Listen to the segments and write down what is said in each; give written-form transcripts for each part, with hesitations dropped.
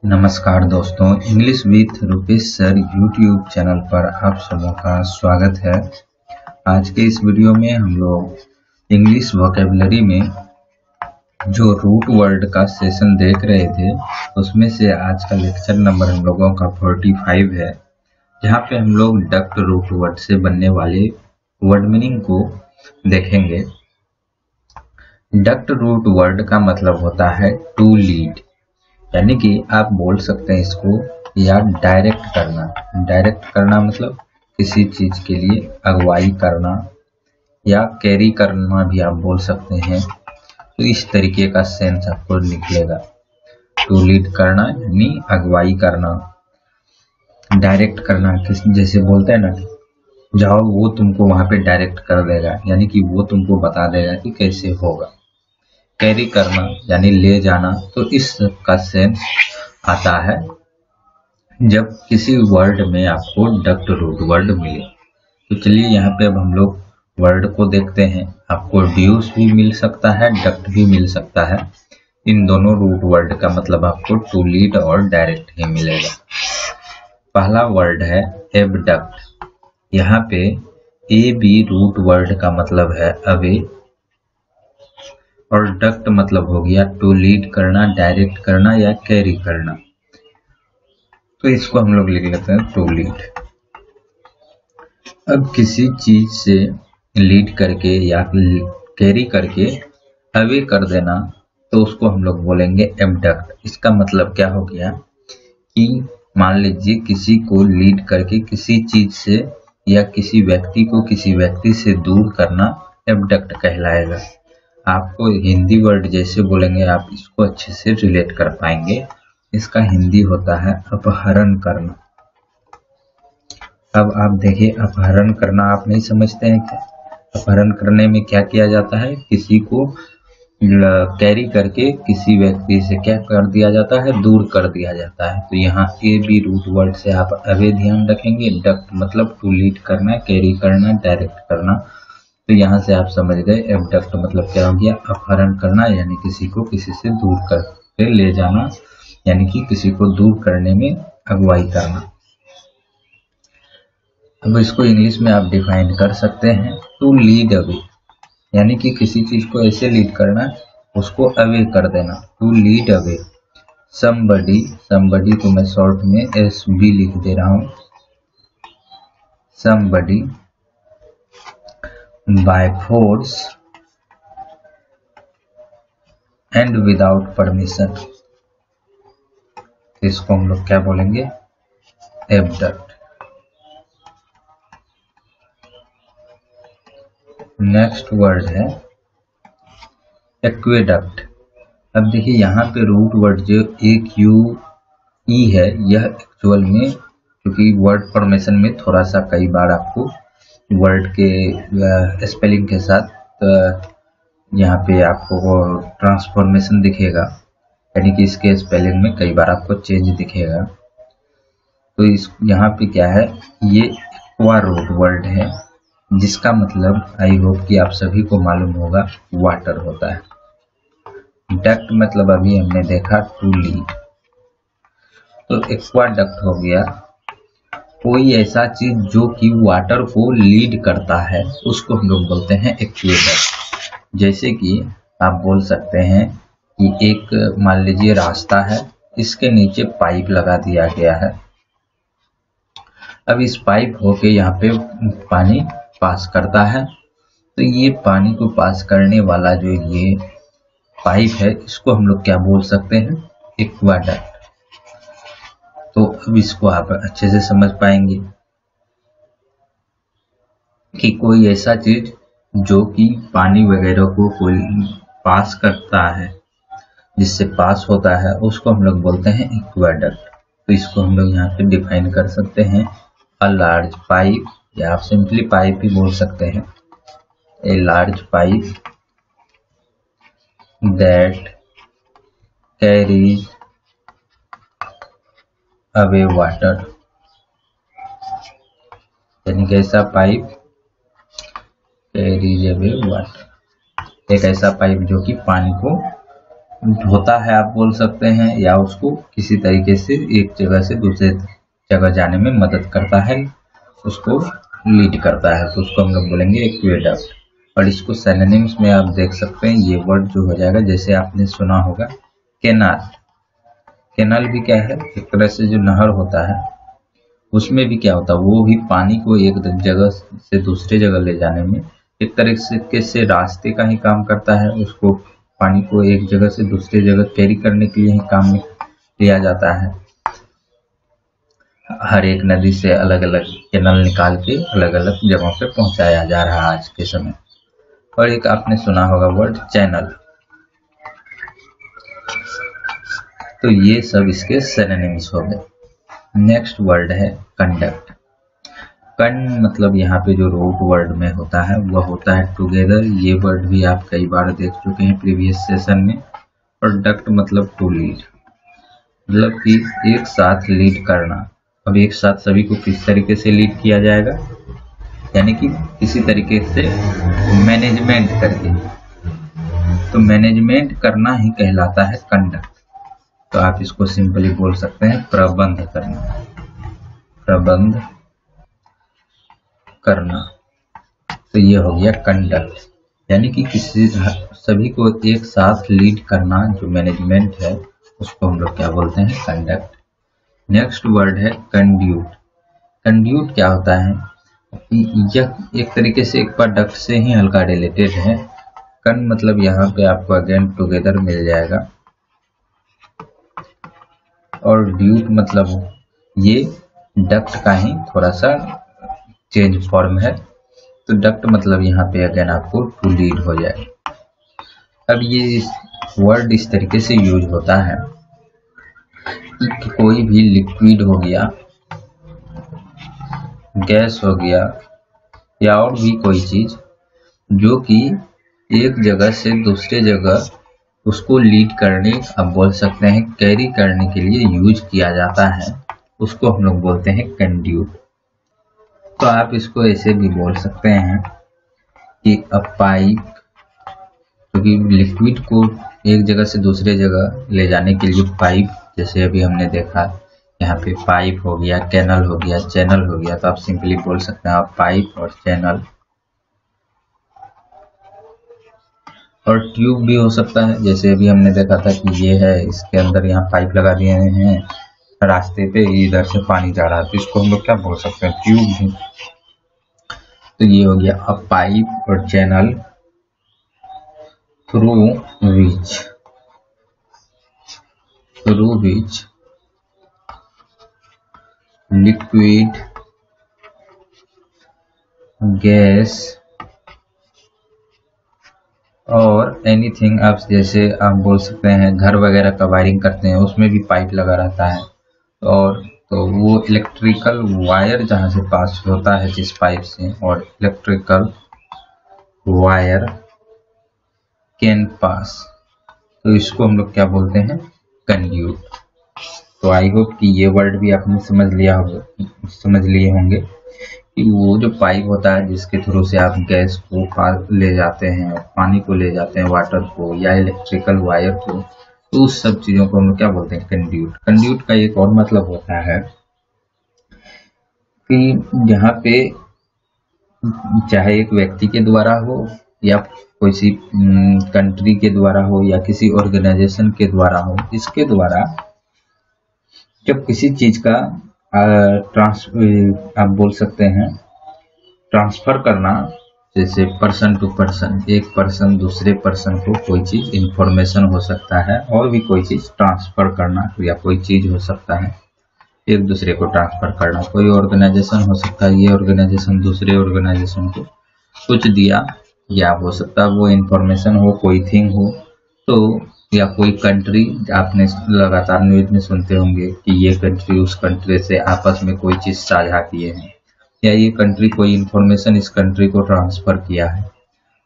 नमस्कार दोस्तों, English with Rupesh sir YouTube channel पर आप सबों का स्वागत है। आज के इस वीडियो में हम लोग इंग्लिश वोकेबलरी में जो रूट वर्ड का सेशन देख रहे थे उसमें से आज का लेक्चर नंबर हम लोगों का 45 है, जहाँ पे हम लोग डक्ट रूट वर्ड से बनने वाले वर्ड मीनिंग को देखेंगे। डक्ट रूट वर्ड का मतलब होता है टू लीड, यानी कि आप बोल सकते हैं इसको या डायरेक्ट करना। डायरेक्ट करना मतलब किसी चीज के लिए अगुवाई करना या कैरी करना भी आप बोल सकते हैं। तो इस तरीके का सेंस आपको निकलेगा। टू लीड करना यानी अगुवाई करना, डायरेक्ट करना जैसे बोलते हैं ना कि जाओ, वो तुमको वहां पे डायरेक्ट कर देगा, यानी कि वो तुमको बता देगा कि कैसे होगा। कैरी करना यानी ले जाना। तो इस का सेंस आता है जब किसी वर्ड में आपको डक्ट रूट वर्ड मिले। तो चलिए यहाँ पे अब हम लोग वर्ड को देखते हैं। आपको ड्यूस भी मिल सकता है, डक्ट भी मिल सकता है। इन दोनों रूट वर्ड का मतलब आपको टू लीड और डायरेक्ट ही मिलेगा। पहला वर्ड है एबडक्ट। यहाँ पे ए बी रूट वर्ड का मतलब है अवे, और डक्ट मतलब हो गया टू लीड करना, डायरेक्ट करना या कैरी करना। तो इसको हम लोग लिख लेते हैं टू लीड। अब किसी चीज से लीड करके या कैरी करके अवे कर देना, तो उसको हम लोग बोलेंगे एबडक्ट। इसका मतलब क्या हो गया कि मान लीजिए किसी को लीड करके किसी चीज से या किसी व्यक्ति को किसी व्यक्ति से दूर करना एबडक्ट कहलाएगा। आपको हिंदी वर्ड जैसे बोलेंगे आप इसको अच्छे से रिलेट कर पाएंगे। इसका हिंदी होता है अपहरण करना। अब आप देखिए, अपहरण करना आप नहीं समझते हैं क्या? अपहरण करने में क्या किया जाता है? किसी को कैरी करके किसी व्यक्ति से क्या कर दिया जाता है? दूर कर दिया जाता है। तो यहाँ ए बी रूट वर्ड से आप अवे ध्यान रखेंगे। डक्ट मतलब टू लीड करना, कैरी करना, डायरेक्ट करना। तो यहाँ से आप समझ गए एबडक्ट मतलब क्या हो गया? अपहरण करना, यानी किसी को किसी से दूर करके ले जाना, यानी कि किसी को दूर करने में अगुवाई करना। अब इसको इंग्लिश में आप डिफाइन कर सकते हैं टू लीड अवे, यानी कि किसी चीज को ऐसे लीड करना, उसको अवे कर देना। To lead away somebody. Somebody को मैं शॉर्ट में एस बी लिख दे रहा हूं। Somebody by force and without permission। इसको हम लोग क्या बोलेंगे? एबडक्ट। नेक्स्ट वर्ड है एक्वेडक्ट। अब देखिए यहाँ पे रूट वर्ड जो एक यू ई है, यह एक्चुअल में क्योंकि वर्ड फॉर्मेशन में थोड़ा सा कई बार आपको वर्ड के स्पेलिंग के साथ यहाँ पे आपको ट्रांसफॉर्मेशन दिखेगा, यानी कि इसके स्पेलिंग में कई बार आपको चेंज दिखेगा। तो इस यहाँ पे क्या है, ये एक्वा रूट वर्ड है, जिसका मतलब आई होप कि आप सभी को मालूम होगा वाटर होता है। डक्ट मतलब अभी हमने देखा टू लीड, तो एक्वा डक्ट हो गया कोई ऐसा चीज जो कि वाटर को लीड करता है, उसको हम लोग बोलते हैं एक्वेडक्ट। जैसे कि आप बोल सकते हैं कि एक मान लीजिए रास्ता है, इसके नीचे पाइप लगा दिया गया है। अब इस पाइप होके यहाँ पे पानी पास करता है, तो ये पानी को पास करने वाला जो ये पाइप है, इसको हम लोग क्या बोल सकते हैं? एक्वाडक्ट। तो अब इसको आप अच्छे से समझ पाएंगे कि कोई ऐसा चीज जो कि पानी वगैरह को कोई पास करता है, जिससे पास होता है, उसको हम लोग बोलते हैं एक्वाडक्ट। तो इसको हम लोग यहाँ पे डिफाइन कर सकते हैं अ लार्ज पाइप, या आप सिंपली पाइप भी बोल सकते हैं। A large pipe that carries away water, यानी कि ऐसा पाइप कैरीज अवे वाटर, एक ऐसा पाइप जो कि पानी को होता है आप बोल सकते हैं, या उसको किसी तरीके से एक जगह से दूसरे जगह जाने में मदद करता है, उसको लीड करता है, तो उसको हम लोग बोलेंगे एक्वेडक्ट। और इसको सिनोनिम्स में आप देख सकते हैं, ये वर्ड जो हो जाएगा, जैसे आपने सुना होगा कैनाल। कैनाल भी क्या है, एक तरह से जो नहर होता है उसमें भी क्या होता है, वो भी पानी को एक जगह से दूसरे जगह ले जाने में एक तरह से रास्ते का ही काम करता है। उसको पानी को एक जगह से दूसरे जगह कैरी करने के लिए ही काम में लिया जाता है। हर एक नदी से अलग अलग कैनाल निकाल के अलग अलग जगहों पे पहुंचाया जा रहा है आज के समय। और एक आपने सुना होगा वर्ड चैनल, तो ये सब इसके सिनोनिम्स हो गए। नेक्स्ट वर्ड है कंडक्ट। कन मतलब यहाँ पे जो रूट वर्ड में होता है वह होता है टुगेदर। ये वर्ड भी आप कई बार देख चुके हैं प्रीवियस सेशन में। और डक्ट मतलब टू लीड, मतलब कि एक साथ लीड करना। अब एक साथ सभी को किस तरीके से लीड किया जाएगा, यानी कि किसी तरीके से मैनेजमेंट करके, तो मैनेजमेंट करना ही कहलाता है कंडक्ट। तो आप इसको सिंपली बोल सकते हैं प्रबंध करना, प्रबंध करना। तो ये हो गया कंडक्ट, यानी कि किसी सभी को एक साथ लीड करना, जो मैनेजमेंट है उसको हम लोग क्या बोलते हैं, कंडक्ट। नेक्स्ट वर्ड है कंड्यूट। कंड्यूट क्या होता है, यह एक तरीके से एक बार डक्ट से ही हल्का रिलेटेड है। कन मतलब यहाँ पे आपको अगेन टुगेदर मिल जाएगा, और ड्यूट मतलब ये डक्ट का ही थोड़ा सा चेंज फॉर्म है। तो डक्ट मतलब यहाँ पे अगेन आपको टू लीड हो जाए। अब ये वर्ड इस तरीके से यूज होता है कि कोई भी लिक्विड हो गया, गैस हो गया, या और भी कोई चीज जो कि एक जगह से दूसरे जगह उसको लीड करने, आप बोल सकते हैं कैरी करने के लिए यूज किया जाता है, उसको हम लोग बोलते हैं कंड्यूट। तो आप इसको ऐसे भी बोल सकते हैं कि अ पाइप, क्योंकि लिक्विड को एक जगह से दूसरे जगह ले जाने के लिए पाइप, जैसे अभी हमने देखा यहाँ पे पाइप हो गया, कैनल हो गया, चैनल हो गया, तो आप सिंपली बोल सकते हैं पाइप और चैनल। और ट्यूब भी हो सकता है, जैसे अभी हमने देखा था कि ये है, इसके अंदर यहाँ पाइप लगा दिए हैं, रास्ते पे इधर से पानी जा रहा है, तो इसको हम लोग क्या बोल सकते हैं, ट्यूब भी। तो ये हो गया अ पाइप और channel through which liquid, gas और एनीथिंग, आप जैसे आप बोल सकते हैं घर वगैरह का वायरिंग करते हैं उसमें भी पाइप लगा रहता है, और तो वो इलेक्ट्रिकल वायर जहाँ से पास होता है जिस पाइप से, और इलेक्ट्रिकल वायर कैन पास, तो इसको हम लोग क्या बोलते हैं, कंड्यूट। तो आई होप कि ये वर्ड भी आपने समझ लिए होंगे कि वो जो पाइप होता है जिसके थ्रू से आप गैस को ले जाते हैं, पानी को ले जाते हैं, वाटर को या इलेक्ट्रिकल वायर को, तो उस सब चीजों को हम लोग क्या बोलते हैं, कंड्यूट। कंड्यूट का एक और मतलब होता है कि जहाँ पे चाहे एक व्यक्ति के द्वारा हो, या किसी कंट्री के द्वारा हो, या किसी ऑर्गेनाइजेशन के द्वारा हो, इसके द्वारा जब किसी चीज का आप बोल सकते हैं ट्रांसफर करना, जैसे पर्सन टू पर्सन, एक पर्सन दूसरे पर्सन को कोई चीज इंफॉर्मेशन हो सकता है, और भी कोई चीज ट्रांसफर करना, या कोई चीज हो सकता है एक दूसरे को ट्रांसफर करना, कोई ऑर्गेनाइजेशन हो सकता है, ये ऑर्गेनाइजेशन दूसरे ऑर्गेनाइजेशन को कुछ दिया, या हो सकता है वो इंफॉर्मेशन हो, कोई थिंग हो, तो या कोई कंट्री, आपने लगातार न्यूज में सुनते होंगे कि ये कंट्री उस कंट्री से आपस में कोई चीज साझा किए हैं, या ये कंट्री कोई इंफॉर्मेशन इस कंट्री को ट्रांसफर किया है,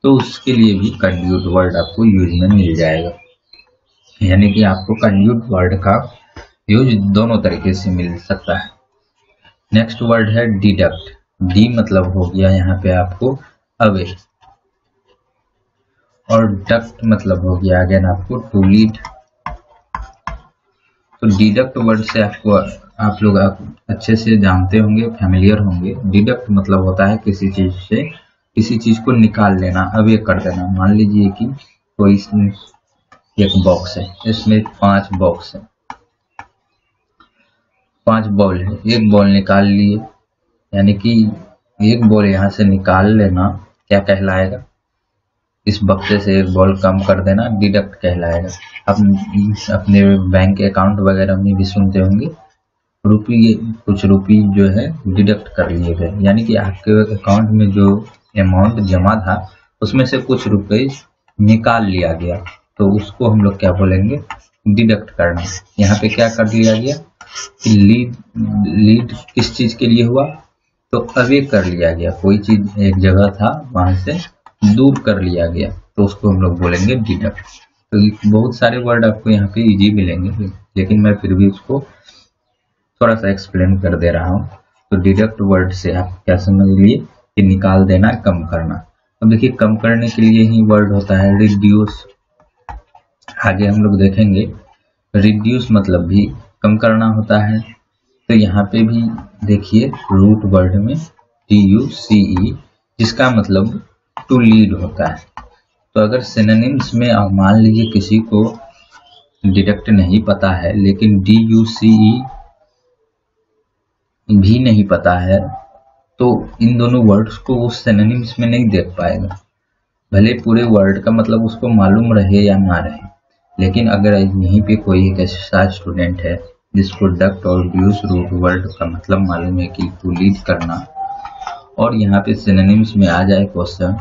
तो उसके लिए भी कंड्यूट वर्ड आपको यूज में मिल जाएगा। यानी कि आपको कंड्यूट वर्ड का यूज दोनों तरीके से मिल सकता है। नेक्स्ट वर्ड है डिडक्ट। डी मतलब हो गया यहाँ पे आपको अवे, और डक्ट मतलब हो गया अगेन आपको टू लीड तो डिडक्ट वर्ड से आप लोग अच्छे से जानते होंगे, फैमिलियर होंगे। डिडक्ट मतलब होता है किसी चीज से किसी चीज को निकाल लेना, अवे कर देना। मान लीजिए कि कोई एक बॉक्स है, इसमें 5 बॉक्स है, 5 बॉल है, एक बॉल निकाल लिए, यानी कि एक बॉल यहाँ से निकाल लेना क्या कहलाएगा? इस बक्से से एक बॉल कम कर देना डिडक्ट कहलाएगा। अब अपने बैंक अकाउंट वगैरह में भी सुनते होंगे, कुछ रुपये जो है डिडक्ट कर लिए गए, यानी कि आपके अकाउंट में जो अमाउंट जमा था उसमें से कुछ रुपए निकाल लिया गया, तो उसको हम लोग क्या बोलेंगे? डिडक्ट करना। यहाँ पे क्या कर लिया गया? लीड किस चीज के लिए हुआ? तो अवे कर लिया गया, कोई चीज एक जगह था वहां से दूर कर लिया गया, तो उसको हम लोग बोलेंगे डिडक्ट। तो बहुत सारे वर्ड आपको यहाँ पे इजी मिलेंगे, लेकिन मैं फिर भी उसको थोड़ा सा एक्सप्लेन कर दे रहा हूँ। तो डिडक्ट वर्ड से आप क्या समझ लिए कि निकाल देना, कम करना। अब देखिए कम करने के लिए ही वर्ड होता है रिड्यूस। आगे हम लोग देखेंगे रिड्यूस मतलब भी कम करना होता है। तो यहाँ पे भी देखिए रूट वर्ड में TUCE, जिसका मतलब टू लीड होता है। तो अगर सिनोनिम्स में आप मान लीजिए किसी को डिडक्ट नहीं पता है लेकिन DUCE भी नहीं पता है, तो इन दोनों वर्ड्स को वो सिनोनिम्स में नहीं देख पाएगा, भले पूरे वर्ड का मतलब उसको मालूम रहे या ना रहे। लेकिन अगर यहीं पे कोई एक ऐसा स्टूडेंट है जिसको डक्ट और ड्यूस रूट वर्ड का मतलब मालूम है कि टू लीड करना, और यहाँ पे सिनोनिम्स में आ जाए क्वेश्चन,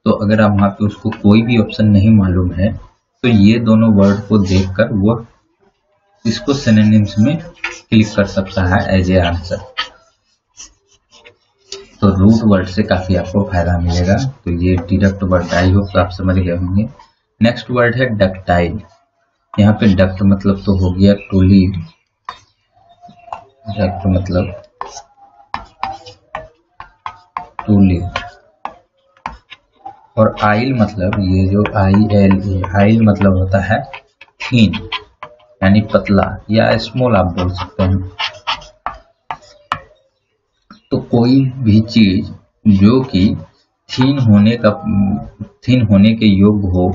तो अगर आप वहाँ पे उसको कोई भी ऑप्शन नहीं मालूम है तो ये दोनों वर्ड को देखकर वो इसको सिनोनिम्स में क्लिक कर सकता है एज ए आंसर। तो रूट वर्ड से काफी आपको फायदा मिलेगा। तो ये डिडक्ट वर्ड आई होप आप समझ गए होंगे। नेक्स्ट वर्ड है डक्टाइल। यहाँ पे डक्ट मतलब तो हो गया टू लीड, डक्ट मतलब टू लीड, और आइल मतलब ये जो ILE, आइल मतलब होता है थीन, यानी पतला या स्मॉल आप बोल सकते हैं। तो कोई भी चीज जो कि थीन होने के योग्य हो,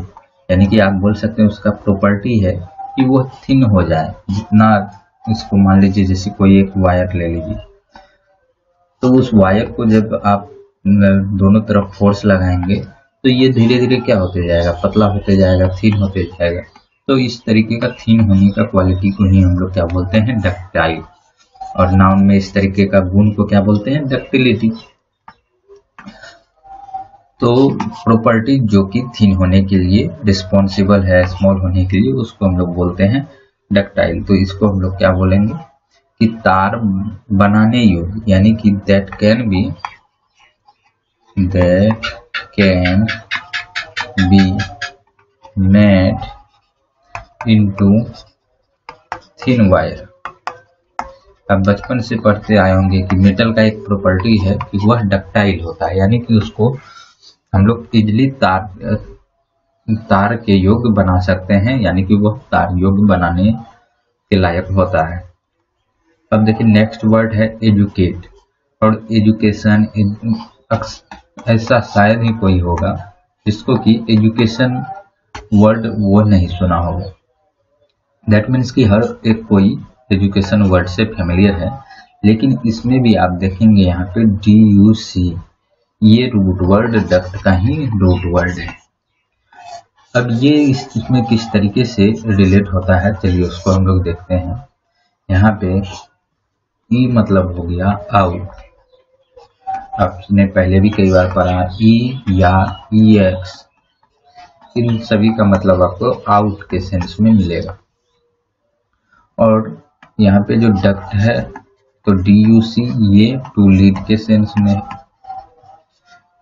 यानी कि आप बोल सकते हैं उसका प्रॉपर्टी है कि वो थिन हो जाए जितना। इसको मान लीजिए जैसे कोई एक वायर ले लीजिए, तो उस वायर को जब आप दोनों तरफ फोर्स लगाएंगे तो ये धीरे धीरे क्या होते जाएगा? पतला होते जाएगा, थिन होते जाएगा। तो इस तरीके का थिन होने का क्वालिटी को ही हम लोग क्या बोलते हैं? डक्टाइल। और नाउन में इस तरीके का गुण को क्या बोलते हैं? डक्टिलिटी। तो प्रॉपर्टी जो कि थिन होने के लिए रिस्पॉन्सिबल है, स्मॉल होने के लिए, उसको हम लोग बोलते हैं डक्टाइल। तो इसको हम लोग क्या बोलेंगे कि तार बनाने योग्य, यानी कि that can be made into thin wire. अब बचपन से पढ़ते आए होंगे कि मेटल का एक प्रॉपर्टी है कि वह डक्टाइल होता है, यानी कि उसको हम लोग इजली तार के योग्य बना सकते हैं, यानी कि वह तार योग्य बनाने के लायक होता है। अब देखिए नेक्स्ट वर्ड है एजुकेट। और एजुकेशन, ऐसा शायद ही कोई होगा जिसको कि एजुकेशन वर्ड वो नहीं सुना होगा। दैट मीन्स कि हर एक कोई एजुकेशन वर्ड से फैमिलियर है, लेकिन इसमें भी आप देखेंगे यहाँ पे DUC, ये रूट वर्ड डक्ट का ही रूट वर्ड है। अब ये इसमें किस तरीके से रिलेट होता है, चलिए उसको हम लोग देखते हैं। यहाँ पे ई मतलब हो गया आउट, आपने पहले भी कई बार पढ़ा, ई या EX, इन सभी का मतलब आपको आउट के सेंस में मिलेगा। और यहाँ पे जो डक्ट है तो DUC, ये टू लीड के सेंस में है।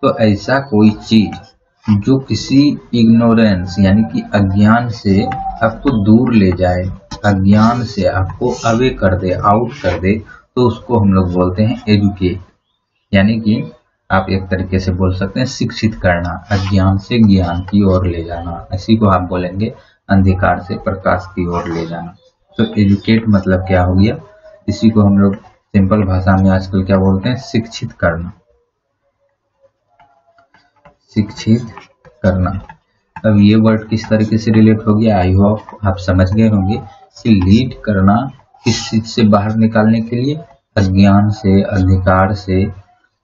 तो ऐसा कोई चीज जो किसी इग्नोरेंस यानी कि अज्ञान से आपको दूर ले जाए, अज्ञान से आपको अवे कर दे, आउट कर दे, तो उसको हम लोग बोलते हैं एजुकेट। यानी कि आप एक तरीके से बोल सकते हैं शिक्षित करना, अज्ञान से ज्ञान की ओर ले जाना। इसी को आप बोलेंगे अंधकार से प्रकाश की ओर ले जाना। तो एजुकेट मतलब क्या हो गया, इसी को हम लोग सिंपल भाषा में आजकल क्या बोलते हैं, शिक्षित करना। शिक्षित करना। अब ये वर्ड किस तरीके से रिलेट हो गया, आई होप आप समझ गए होंगे कि लीड करना किस चीज से बाहर निकालने के लिए, अज्ञान से, अंधकार से,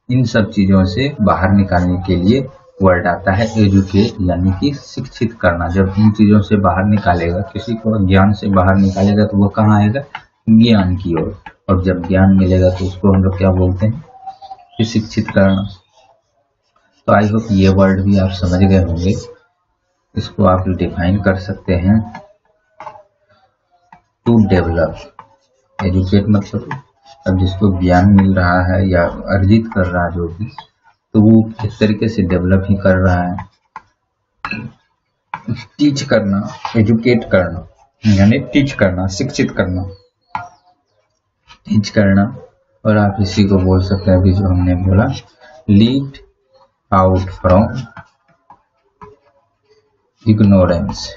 इन सब चीजों से बाहर निकालने के लिए वर्ड आता है एजुकेट, यानी कि शिक्षित करना। जब इन चीजों से बाहर निकालेगा, किसी को ज्ञान से बाहर निकालेगा तो वो कहाँ आएगा, ज्ञान की ओर। और जब ज्ञान मिलेगा तो उसको हम लोग क्या बोलते हैं कि शिक्षित करना। तो आई होप ये वर्ड भी आप समझ गए होंगे। इसको आप डिफाइन कर सकते हैं, टू डेवलप। एजुकेट मतलब अब जिसको ज्ञान मिल रहा है या अर्जित कर रहा है जो भी, तो वो इस तरीके से डेवलप ही कर रहा है। टीच करना, एजुकेट करना यानी टीच करना, शिक्षित करना, टीच करना। और आप इसी को बोल सकते हैं अभी जो हमने बोला, लीड आउट फ्रॉम इग्नोरेंस।